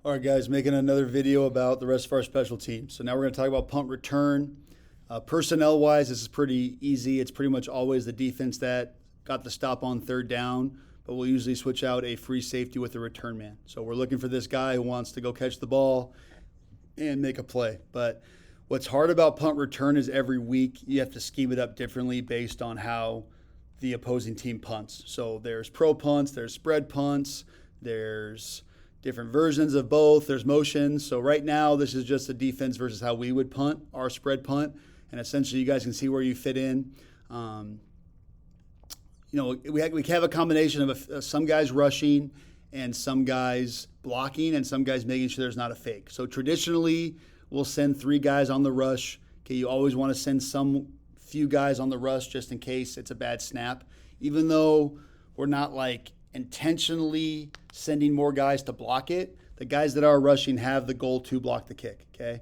All right, guys, making another video about the rest of our special teams. So now we're going to talk about punt return. Personnel-wise, this is pretty easy. It's pretty much always the defense that got the stop on third down, but we'll usually switch out a free safety with a return man. So we're looking for this guy who wants to go catch the ball and make a play. But what's hard about punt return is every week you have to scheme it up differently based on how the opposing team punts. So there's pro punts, there's spread punts, there's different versions of both. There's motions. So right now, this is just a defense versus how we would punt, our spread punt. And essentially, you guys can see where you fit in. We have a combination of some guys rushing and some guys blocking and some guys making sure there's not a fake. So traditionally, we'll send 3 guys on the rush. Okay, you always want to send some few guys on the rush just in case it's a bad snap. Even though we're not like intentionally sending more guys to block it, the guys that are rushing have the goal to block the kick, okay?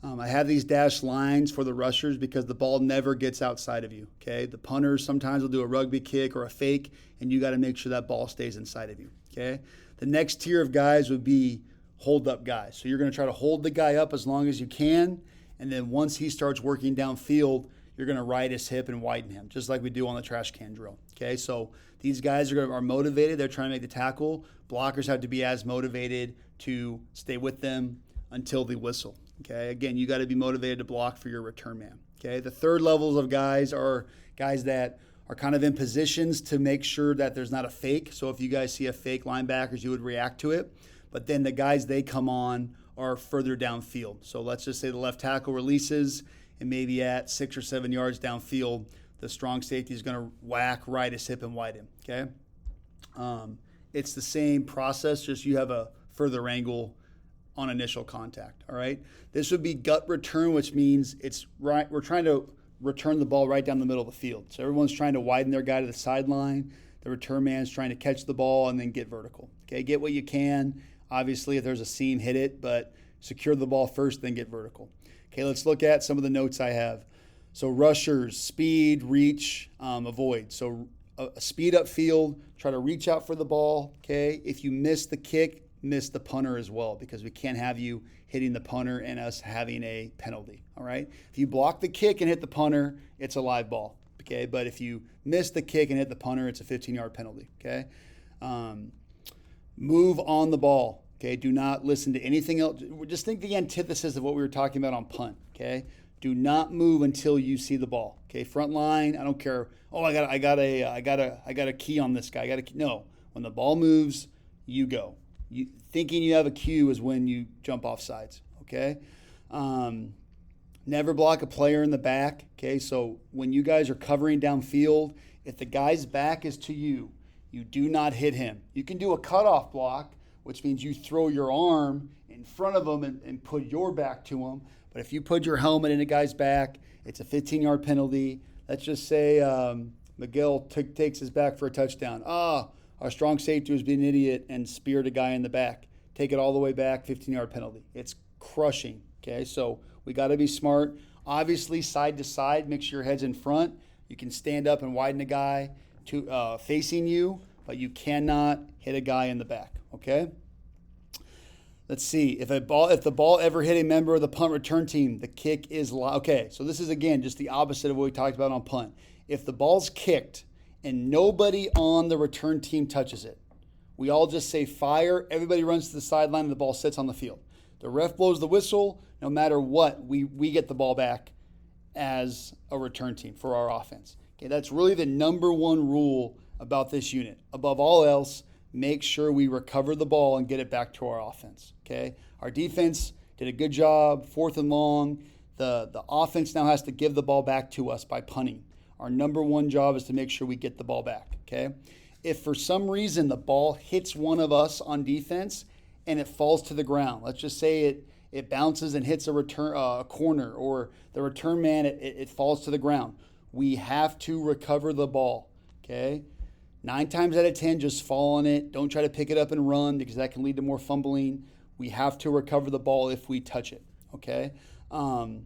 I have these dashed lines for the rushers because the ball never gets outside of you, okay? The punters sometimes will do a rugby kick or a fake, and you got to make sure that ball stays inside of you, okay? The next tier of guys would be hold-up guys. So you're going to try to hold the guy up as long as you can, and then once he starts working downfield, you're going to ride his hip and widen him, just like we do on the trash can drill. Okay, so these guys are motivated. They're trying to make the tackle. Blockers have to be as motivated to stay with them until the whistle. Okay, again, you got to be motivated to block for your return man. Okay, the third levels of guys are guys that are kind of in positions to make sure that there's not a fake. So if you guys see a fake linebackers, you would react to it. But then the guys they come on are further downfield. So let's just say the left tackle releases, and maybe at 6 or 7 yards downfield, the strong safety is going to whack, right his hip, and widen. Okay, it's the same process, just you have a further angle on initial contact. All right, this would be gut return, which means it's right. We're trying to return the ball right down the middle of the field. So everyone's trying to widen their guy to the sideline. The return man is trying to catch the ball and then get vertical. Okay, get what you can. Obviously, if there's a seam, hit it, but secure the ball first, then get vertical. Okay, let's look at some of the notes I have. So rushers, speed, reach, avoid. So speed upfield, try to reach out for the ball. Okay, if you miss the kick, miss the punter as well, because we can't have you hitting the punter and us having a penalty. All right, if you block the kick and hit the punter, it's a live ball. Okay, but if you miss the kick and hit the punter, it's a 15-yard penalty. Okay, move on the ball. Okay, do not listen to anything else. Just think the antithesis of what we were talking about on punt. Okay, do not move until you see the ball. Okay, front line. I don't care. Oh, I got a key on this guy. No. When the ball moves, you go. Thinking you have a cue is when you jump off sides. Okay. Never block a player in the back. Okay, so when you guys are covering downfield, if the guy's back is to you, you do not hit him. You can do a cutoff block, which means you throw your arm in front of him and put your back to him. But if you put your helmet in a guy's back, it's a 15-yard penalty. Let's just say Miguel takes his back for a touchdown. Our strong safety was being an idiot and speared a guy in the back. Take it all the way back, 15-yard penalty. It's crushing, okay? So we got to be smart. Obviously, side to side, make sure your head's in front. You can stand up and widen a guy to facing you, but you cannot hit a guy in the back. Okay. Let's see. If the ball ever hit a member of the punt return team, the kick is live. Okay. So this is again just the opposite of what we talked about on punt. If the ball's kicked and nobody on the return team touches it, we all just say fire. Everybody runs to the sideline and the ball sits on the field. The ref blows the whistle. No matter what, we get the ball back as a return team for our offense. Okay. That's really the number one rule about this unit. Above all else, make sure we recover the ball and get it back to our offense, okay? Our defense did a good job, 4th and long. The offense now has to give the ball back to us by punting. Our number one job is to make sure we get the ball back, okay? If for some reason the ball hits one of us on defense and it falls to the ground, let's just say it bounces and hits a corner, or the return man, it falls to the ground. We have to recover the ball, okay? 9 times out of 10, just fall on it. Don't try to pick it up and run, because that can lead to more fumbling. We have to recover the ball if we touch it, okay? Punt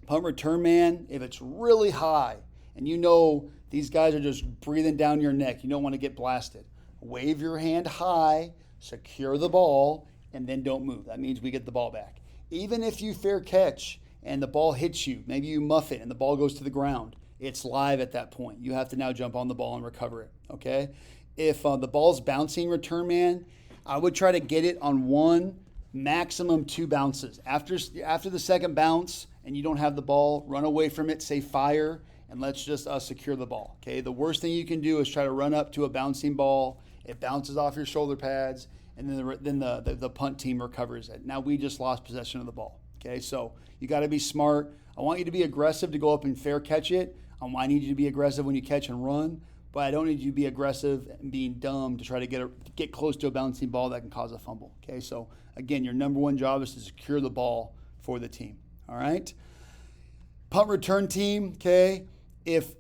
return man, if it's really high and you know these guys are just breathing down your neck, you don't want to get blasted, wave your hand high, secure the ball, and then don't move. That means we get the ball back. Even if you fair catch and the ball hits you, maybe you muff it and the ball goes to the ground, it's live at that point. You have to now jump on the ball and recover it, okay? If the ball's bouncing return man, I would try to get it on 1, maximum 2 bounces. After the second bounce and you don't have the ball, run away from it, say fire, and let's just secure the ball, okay? The worst thing you can do is try to run up to a bouncing ball. It bounces off your shoulder pads, and then the punt team recovers it. Now we just lost possession of the ball, okay? So you got to be smart. I want you to be aggressive to go up and fair catch it. I need you to be aggressive when you catch and run, but I don't need you to be aggressive and being dumb to try to get close to a bouncing ball that can cause a fumble, okay? So again, your number one job is to secure the ball for the team, all right? Punt return team, okay? If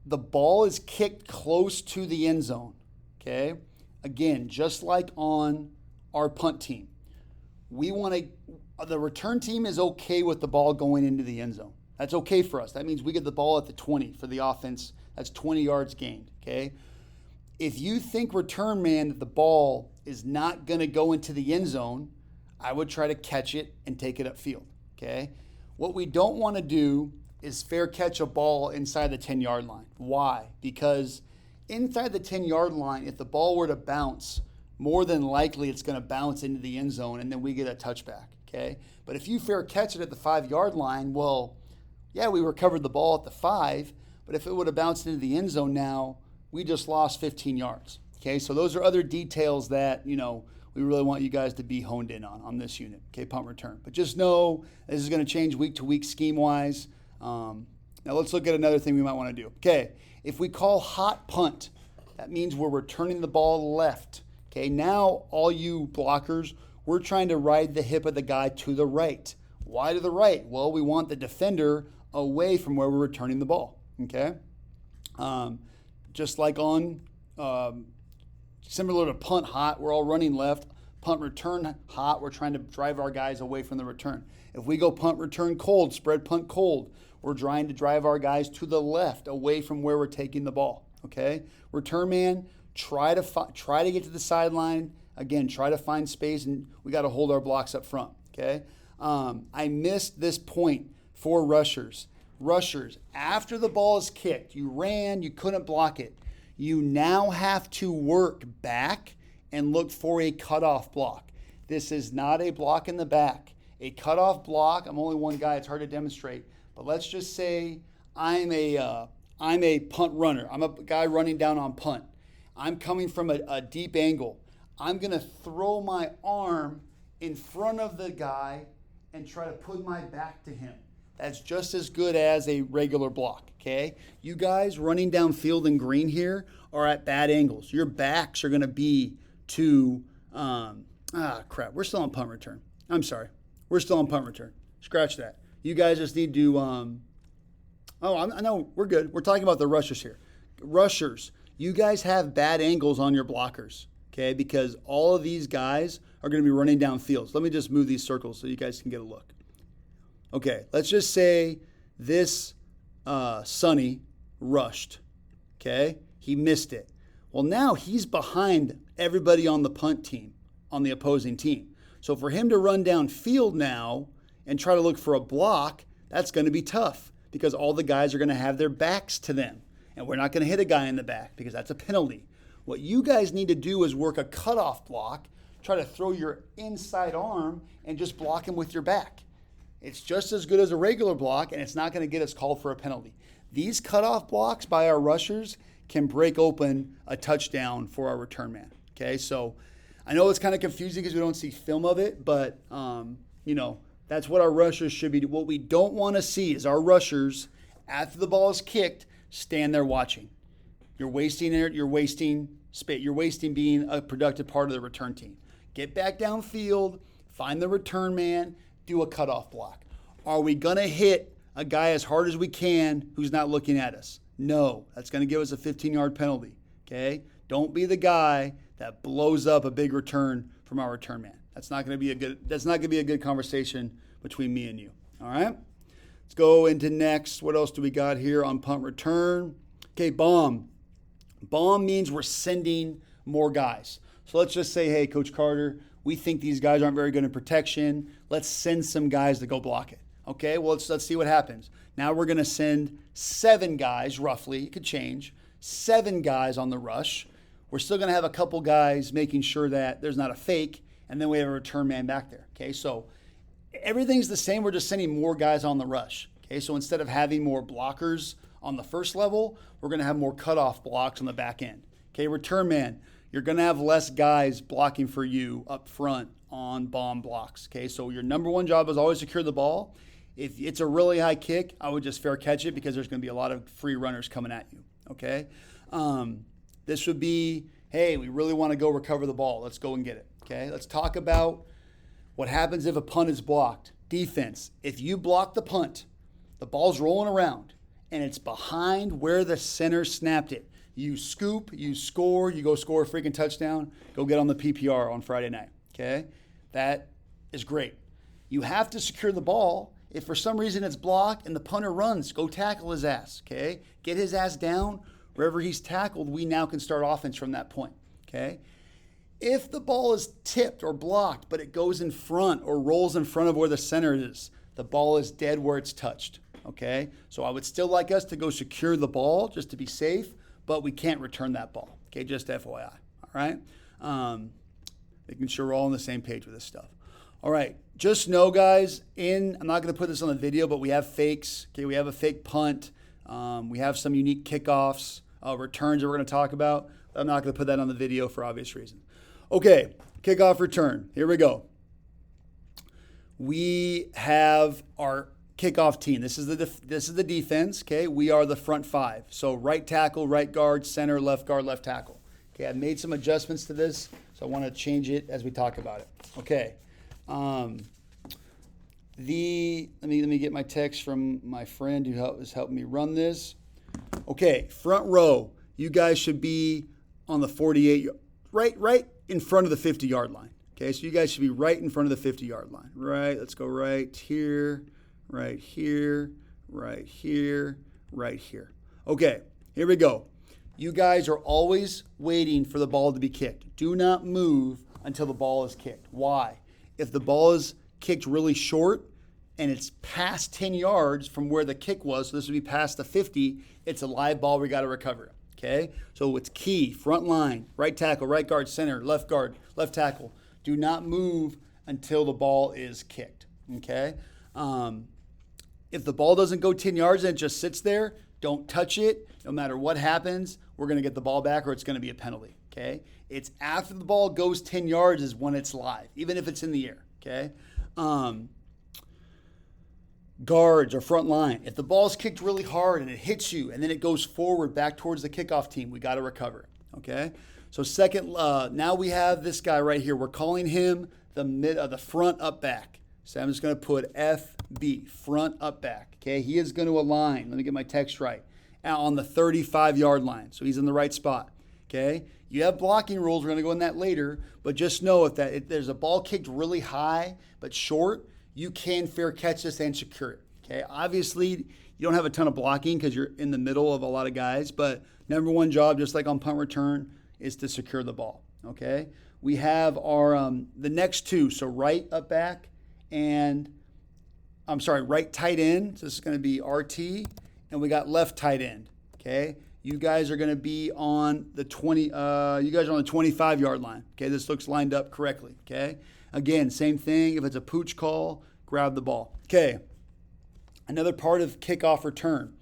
the ball is kicked close to the end zone, okay? Again, just like on our punt team, the return team is okay with the ball going into the end zone. That's okay for us. That means we get the ball at the 20 for the offense. That's 20 yards gained, okay? If you think return man that the ball is not going to go into the end zone, I would try to catch it and take it upfield, okay? What we don't want to do is fair catch a ball inside the 10-yard line. Why? Because inside the 10-yard line, if the ball were to bounce, more than likely it's going to bounce into the end zone and then we get a touchback, okay? But if you fair catch it at the 5-yard line, well, yeah, we recovered the ball at the 5, but if it would have bounced into the end zone now, we just lost 15 yards, okay? So those are other details that, we really want you guys to be honed in on this unit, okay, punt return. But just know this is going to change week to week scheme-wise. Now let's look at another thing we might want to do. Okay, if we call hot punt, that means we're returning the ball left. Okay, now all you blockers, we're trying to ride the hip of the guy to the right. Why to the right? Well, we want the defender away from where we're returning the ball, okay? Just like on, similar to punt hot, we're all running left. Punt return hot, we're trying to drive our guys away from the return. If we go punt return cold, spread punt cold, we're trying to drive our guys to the left, away from where we're taking the ball, okay? Return man, try to get to the sideline. Again, try to find space, and we got to hold our blocks up front, okay? I missed this point for rushers. Rushers, after the ball is kicked, you ran, you couldn't block it. You now have to work back and look for a cutoff block. This is not a block in the back. A cutoff block, I'm only one guy, it's hard to demonstrate, but let's just say I'm a punt runner. I'm a guy running down on punt. I'm coming from a deep angle. I'm going to throw my arm in front of the guy and try to put my back to him. That's just as good as a regular block, okay? You guys running downfield in green here are at bad angles. Your backs are going to be to, we're still on punt return. I'm sorry. We're still on punt return. Scratch that. You guys just need to, I know, we're good. We're talking about the rushers here. Rushers, you guys have bad angles on your blockers, okay? Because all of these guys are going to be running downfield. So let me just move these circles so you guys can get a look. Okay, let's just say this Sonny rushed, okay? He missed it. Well, now he's behind everybody on the punt team, on the opposing team. So for him to run downfield now and try to look for a block, that's going to be tough because all the guys are going to have their backs to them. And we're not going to hit a guy in the back because that's a penalty. What you guys need to do is work a cutoff block, try to throw your inside arm and just block him with your back. It's just as good as a regular block, and it's not going to get us called for a penalty. These cutoff blocks by our rushers can break open a touchdown for our return man, okay? So I know it's kind of confusing because we don't see film of it, but, that's what our rushers should be. What we don't want to see is our rushers, after the ball is kicked, stand there watching. You're wasting space. You're wasting being a productive part of the return team. Get back downfield, find the return man, do a cutoff block. Are we going to hit a guy as hard as we can who's not looking at us? No. That's going to give us a 15-yard penalty, okay? Don't be the guy that blows up a big return from our return man. That's not going to be a good conversation between me and you, all right? Let's go into next. What else do we got here on punt return? Okay, bomb. Bomb means we're sending more guys. So let's just say, hey, Coach Carter, we think these guys aren't very good in protection. Let's send some guys to go block it. Okay, well, let's see what happens. Now we're going to send 7 guys, roughly. It could change. 7 guys on the rush. We're still going to have a couple guys making sure that there's not a fake, and then we have a return man back there. Okay, so everything's the same. We're just sending more guys on the rush. Okay, so instead of having more blockers on the first level, we're going to have more cutoff blocks on the back end. Okay, return man, you're going to have less guys blocking for you up front on bomb blocks. Okay, so your number one job is always secure the ball. If it's a really high kick, I would just fair catch it because there's going to be a lot of free runners coming at you. Okay, this would be, hey, we really want to go recover the ball. Let's go and get it. Okay, let's talk about what happens if a punt is blocked. Defense, if you block the punt, the ball's rolling around, and it's behind where the center snapped it. You scoop, you score, you go score a freaking touchdown, go get on the PPR on Friday night, okay? That is great. You have to secure the ball. If for some reason it's blocked and the punter runs, go tackle his ass, okay? Get his ass down. Wherever he's tackled, we now can start offense from that point, okay? If the ball is tipped or blocked, but it goes in front or rolls in front of where the center is, the ball is dead where it's touched. Okay, so I would still like us to go secure the ball just to be safe, but we can't return that ball. Okay, just FYI. All right, making sure we're all on the same page with this stuff. All right, just know, guys. I'm not going to put this on the video, but we have fakes. Okay, we have a fake punt. We have some unique kickoffs, returns that we're going to talk about. I'm not going to put that on the video for obvious reasons. Okay, kickoff return. Here we go. We have our kickoff team. This is the defense, okay? We are the front 5. So right tackle, right guard, center, left guard, left tackle. Okay, I've made some adjustments to this, so I want to change it as we talk about it. Okay. Let me get my text from my friend who has helped me run this. Okay, front row. You guys should be on the 48, right in front of the 50-yard line. Okay, so you guys should be right in front of the 50-yard line. Right, let's go right here. Right here, right here, right here. Okay, here we go. You guys are always waiting for the ball to be kicked. Do not move until the ball is kicked. Why? If the ball is kicked really short and it's past 10 yards from where the kick was, so this would be past the 50, it's a live ball. We got to recover it. Okay, so it's key. Front line, right tackle, right guard, center, left guard, left tackle. Do not move until the ball is kicked. Okay. If the ball doesn't go 10 yards and it just sits there, don't touch it. No matter what happens, we're going to get the ball back or it's going to be a penalty, okay? It's after the ball goes 10 yards is when it's live, even if it's in the air, okay? Guards or front line, if the ball's kicked really hard and it hits you and then it goes forward back towards the kickoff team, we got to recover it, okay? So second, now we have this guy right here. We're calling him the front up back. So I'm just going to put FB, front up back. Okay, he is going to align. Let me get my text right. On the 35-yard line. So he's in the right spot. Okay, you have blocking rules. We're going to go in that later. But just know if there's a ball kicked really high but short, you can fair catch this and secure it. Okay, obviously you don't have a ton of blocking because you're in the middle of a lot of guys. But number one job, just like on punt return, is to secure the ball. Okay, we have our the next two. So right up back. And right tight end. So this is going to be RT, and we got left tight end. Okay, you guys are going to be on the 20. You guys are on the 25-yard line. Okay, this looks lined up correctly. Okay, again, same thing. If it's a pooch call, grab the ball. Okay, another part of kickoff return.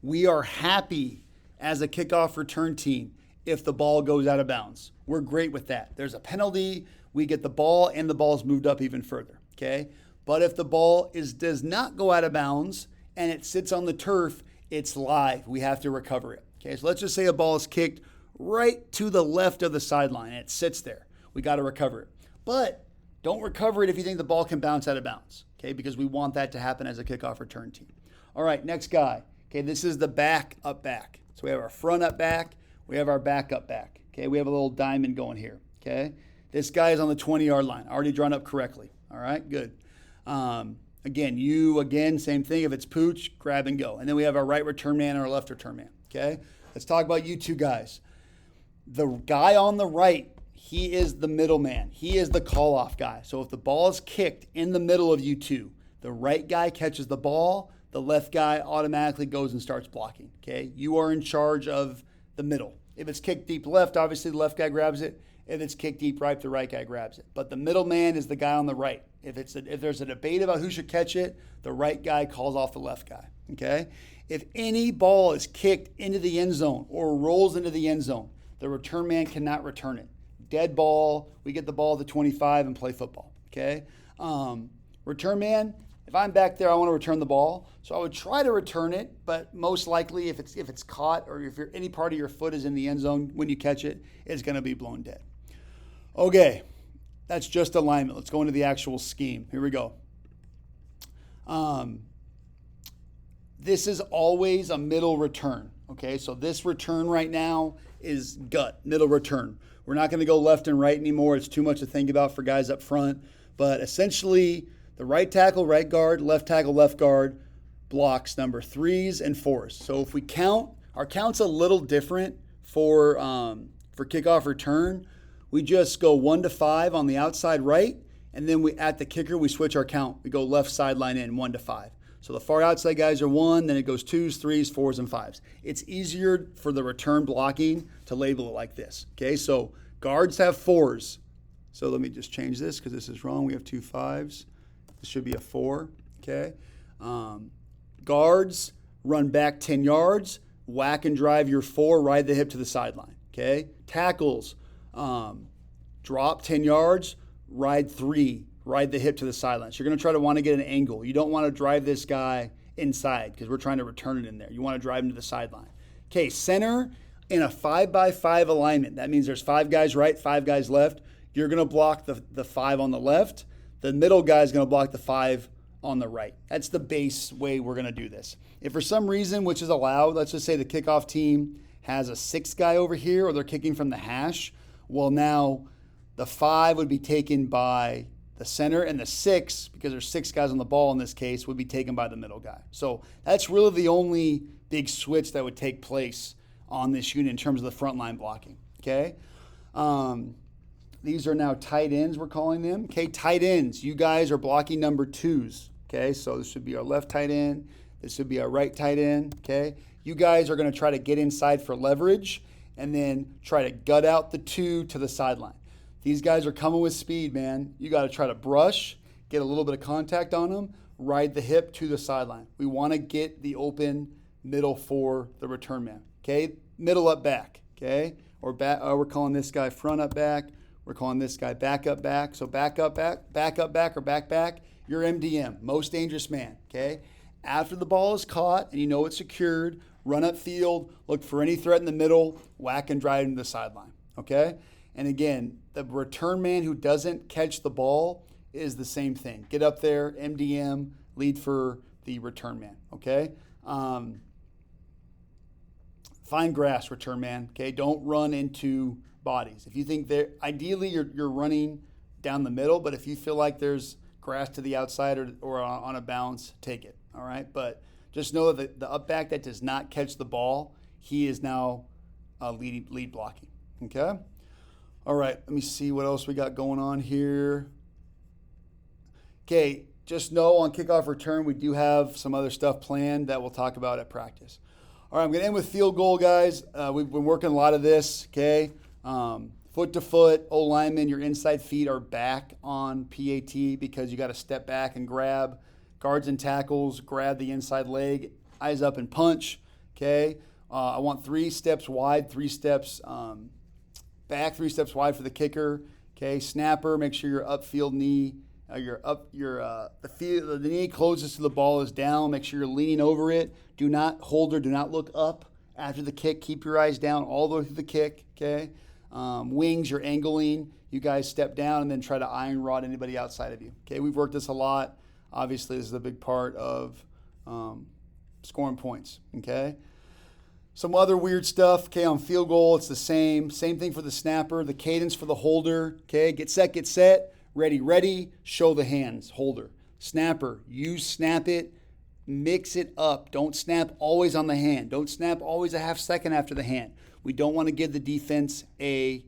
We are happy as a kickoff return team if the ball goes out of bounds. We're great with that. There's a penalty. We get the ball, and the ball is moved up even further. Okay, but if the ball does not go out of bounds and it sits on the turf, it's live. We have to recover it. Okay, so let's just say a ball is kicked right to the left of the sideline and it sits there. We got to recover it. But don't recover it if you think the ball can bounce out of bounds. Okay, because we want that to happen as a kickoff return team. All right, next guy. Okay, this is the back up back. So we have our front up back. We have our back up back. Okay, we have a little diamond going here. Okay, this guy is on the 20-yard line. Already drawn up correctly. All right, good. Again, same thing. If it's pooch, grab and go. And then we have our right return man and our left return man. Okay, let's talk about you two guys. The guy on the right, he is the middleman. He is the call-off guy. So if the ball is kicked in the middle of you two, the right guy catches the ball, the left guy automatically goes and starts blocking, okay? You are in charge of the middle. If it's kicked deep left, obviously the left guy grabs it. If it's kicked deep right, the right guy grabs it. But the middleman is the guy on the right. If there's a debate about who should catch it, the right guy calls off the left guy, okay? If any ball is kicked into the end zone or rolls into the end zone, the return man cannot return it. Dead ball, we get the ball at the 25 and play football, okay? Return man, if I'm back there, I want to return the ball. So I would try to return it, but most likely if it's caught or if any part of your foot is in the end zone when you catch it, it's going to be blown dead. Okay, that's just alignment. Let's go into the actual scheme. Here we go. This is always a middle return, okay? So this return right now is gut, middle return. We're not going to go left and right anymore. It's too much to think about for guys up front. But essentially, the right tackle, right guard, left tackle, left guard blocks number 3s and 4s. So if we count, our count's a little different for kickoff return. We just go 1 to 5 on the outside right, and then at the kicker, we switch our count. We go left sideline in 1 to 5. So the far outside guys are 1, then it goes 2s, 3s, 4s, and 5s. It's easier for the return blocking to label it like this, okay? So guards have 4s. So let me just change this because this is wrong. We have 2 5s. This should be a 4, okay? Guards run back 10 yards, whack and drive your 4, ride the hip to the sideline, okay? Tackles, drop 10 yards, ride 3, ride the hip to the sideline. So you're going to try to want to get an angle. You don't want to drive this guy inside because we're trying to return it in there. You want to drive him to the sideline. Okay, center in a 5x5 alignment. That means there's 5 guys right, 5 guys left. You're going to block the 5 on the left. The middle guy is going to block the 5 on the right. That's the base way we're going to do this. If for some reason, which is allowed, let's just say the kickoff team has a 6th guy over here or they're kicking from the hash, well, now the 5 would be taken by the center, and the 6, because there's 6 guys on the ball in this case, would be taken by the middle guy. So that's really the only big switch that would take place on this unit in terms of the front line blocking, okay? These are now tight ends, we're calling them. Okay, tight ends, you guys are blocking number 2s, okay? So this would be our left tight end. This would be our right tight end, okay? You guys are going to try to get inside for leverage and then try to gut out the 2 to the sideline. These guys are coming with speed, man. You got to try to brush, get a little bit of contact on them, ride the hip to the sideline. We want to get the open middle for the return man, okay? Middle up back, okay? Or back, we're calling this guy front up back. We're calling this guy back up back. So back up back up back, or back back. You're MDM, most dangerous man, okay? After the ball is caught and you know it's secured, run up field, look for any threat in the middle, whack and drive into the sideline, okay? And again, the return man who doesn't catch the ball is the same thing. Get up there, MDM, lead for the return man, okay? Find grass, return man, okay? Don't run into bodies. If you think ideally you're running down the middle, but if you feel like there's grass to the outside or on a bounce, take it, all right? But just know that the up back that does not catch the ball, he is now lead blocking, okay? All right, let me see what else we got going on here. Okay, just know on kickoff return, we do have some other stuff planned that we'll talk about at practice. All right, I'm going to end with field goal, guys. We've been working a lot of this, okay? Foot to foot, O-lineman, your inside feet are back on PAT because you got to step back and grab. Guards and tackles, grab the inside leg, eyes up and punch, okay? I want 3 steps wide, 3 steps back, 3 steps wide for the kicker. Okay, snapper, make sure your upfield knee, the knee closest to the ball is down. Make sure you're leaning over it. Do not hold or do not look up after the kick. Keep your eyes down all the way through the kick. Okay, wings, you're angling. You guys step down and then try to iron rod anybody outside of you. Okay, we've worked this a lot. Obviously, this is a big part of scoring points. Okay. Some other weird stuff, okay, on field goal, it's the same. Same thing for the snapper, the cadence for the holder, okay, get set, ready, show the hands, holder. Snapper, you snap it, mix it up. Don't snap always on the hand. Don't snap always a half second after the hand. We don't want to give the defense a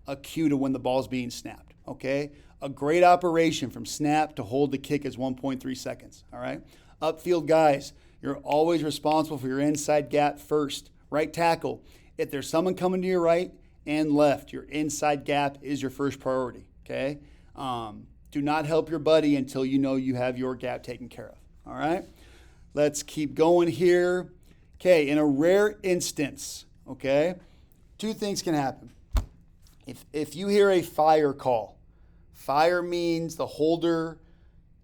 a cue to when the ball's being snapped, okay? A great operation from snap to hold the kick is 1.3 seconds, all right? Upfield guys, you're always responsible for your inside gap first. Right tackle, if there's someone coming to your right and left, your inside gap is your first priority, okay? Do not help your buddy until you know you have your gap taken care of, all right? Let's keep going here. Okay, in a rare instance, okay, two things can happen. If you hear a fire call, fire means the holder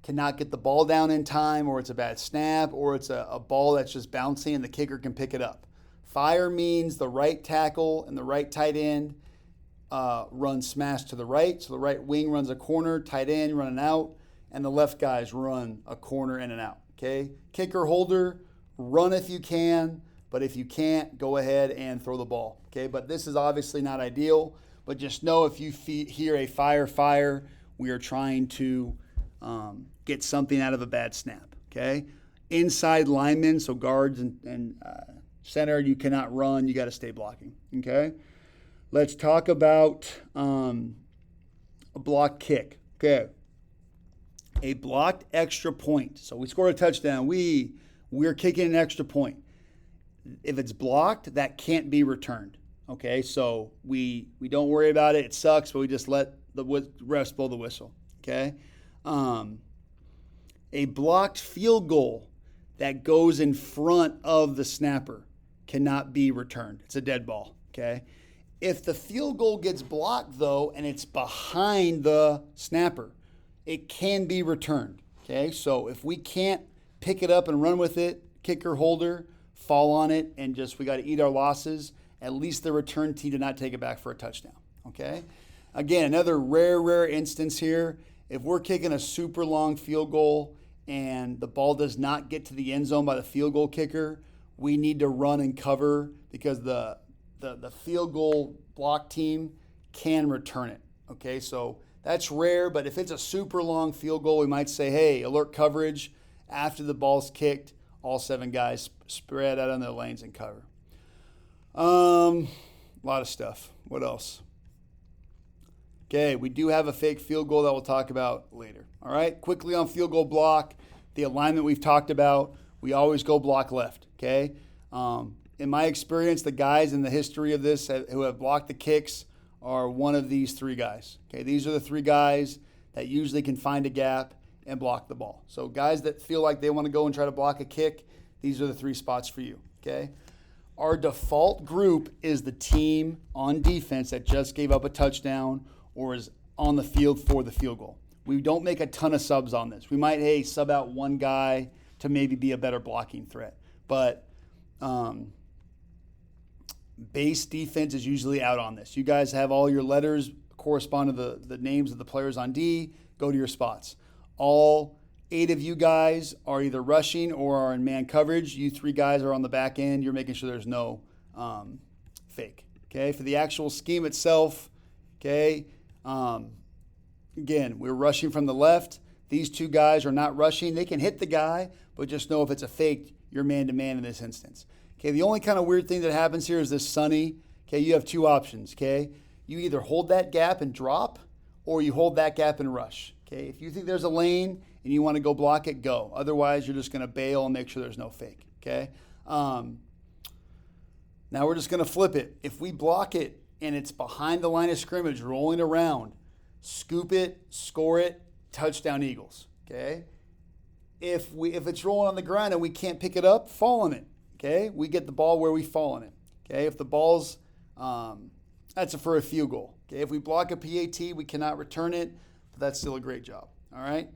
cannot get the ball down in time, or it's a bad snap, or it's a ball that's just bouncing and the kicker can pick it up. Fire means the right tackle and the right tight end run smash to the right, so the right wing runs a corner, tight end running out, and the left guys run a corner in and out, okay? Kicker, holder, run if you can, but if you can't, go ahead and throw the ball, okay? But this is obviously not ideal, but just know if you hear a fire, we are trying to get something out of a bad snap, okay? Inside linemen, so guards and center, you cannot run, you got to stay blocking, okay? Let's talk about a block kick, okay? A blocked extra point. So we scored a touchdown. We're kicking an extra point. If it's blocked, that can't be returned. Okay, so we don't worry about it. It sucks, but we just let the refs blow the whistle. Okay, a blocked field goal that goes in front of the snapper cannot be returned. It's a dead ball. Okay, if the field goal gets blocked though and it's behind the snapper, it can be returned. Okay, so if we can't pick it up and run with it, kicker, holder, fall on it, and we got to eat our losses. At least the return team did not take it back for a touchdown, okay? Again, another rare instance here. If we're kicking a super long field goal and the ball does not get to the end zone by the field goal kicker, we need to run and cover because the field goal block team can return it, okay? So that's rare, but if it's a super long field goal, we might say, hey, alert coverage. After the ball's kicked, all 7 guys spread out on their lanes and cover. A lot of stuff. What else? Okay, we do have a fake field goal that we'll talk about later. All right, quickly on field goal block, the alignment we've talked about, we always go block left, okay? In my experience, the guys in the history of this who have blocked the kicks are one of these 3 guys, okay? These are the 3 guys that usually can find a gap and block the ball. So guys that feel like they want to go and try to block a kick, these are the 3 spots for you, okay? Our default group is the team on defense that just gave up a touchdown or is on the field for the field goal. We don't make a ton of subs on this. We might, sub out one guy to maybe be a better blocking threat. But base defense is usually out on this. You guys have all your letters correspond to the names of the players on D. Go to your spots. All 8 of you guys are either rushing or are in man coverage. You 3 guys are on the back end. You're making sure there's no fake. Okay, for the actual scheme itself, okay, again, we're rushing from the left. These 2 guys are not rushing. They can hit the guy, but just know if it's a fake, you're man-to-man in this instance. Okay, the only kind of weird thing that happens here is this Sonny. Okay, you have 2 options, okay? You either hold that gap and drop, or you hold that gap and rush. Okay, if you think there's a lane and you want to go block it, go. Otherwise, you're just going to bail and make sure there's no fake, okay? Now we're just going to flip it. If we block it and it's behind the line of scrimmage, rolling around, scoop it, score it, touchdown Eagles, okay? If it's rolling on the ground and we can't pick it up, fall on it, okay? We get the ball where we fall on it, okay? If the ball's, that's for a field goal, okay? If we block a PAT, we cannot return it, but that's still a great job, all right?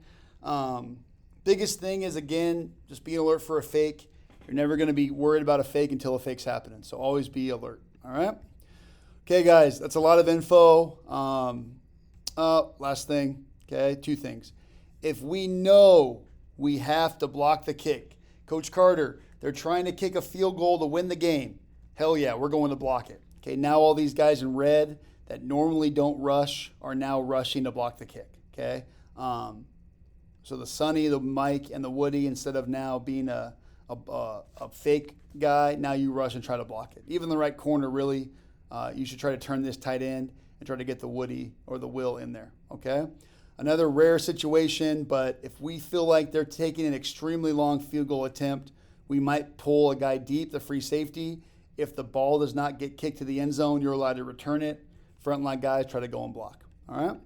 Biggest thing is, again, just being alert for a fake. You're never going to be worried about a fake until a fake's happening, so always be alert, all right? Okay, guys, that's a lot of info. Last thing, okay, 2 things. If we know we have to block the kick, Coach Carter, they're trying to kick a field goal to win the game. Hell yeah, we're going to block it. Okay, now all these guys in red that normally don't rush are now rushing to block the kick, okay? So the Sonny, the Mike, and the Woody, instead of now being a fake guy, now you rush and try to block it. Even the right corner, really, you should try to turn this tight end and try to get the Woody or the Will in there, okay? Another rare situation, but if we feel like they're taking an extremely long field goal attempt, we might pull a guy deep, the free safety. If the ball does not get kicked to the end zone, you're allowed to return it. Frontline guys try to go and block, all right?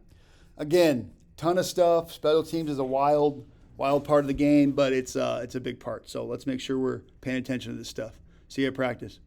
Again, ton of stuff. Special teams is a wild part of the game, but it's a big part. So let's make sure we're paying attention to this stuff. See you at practice.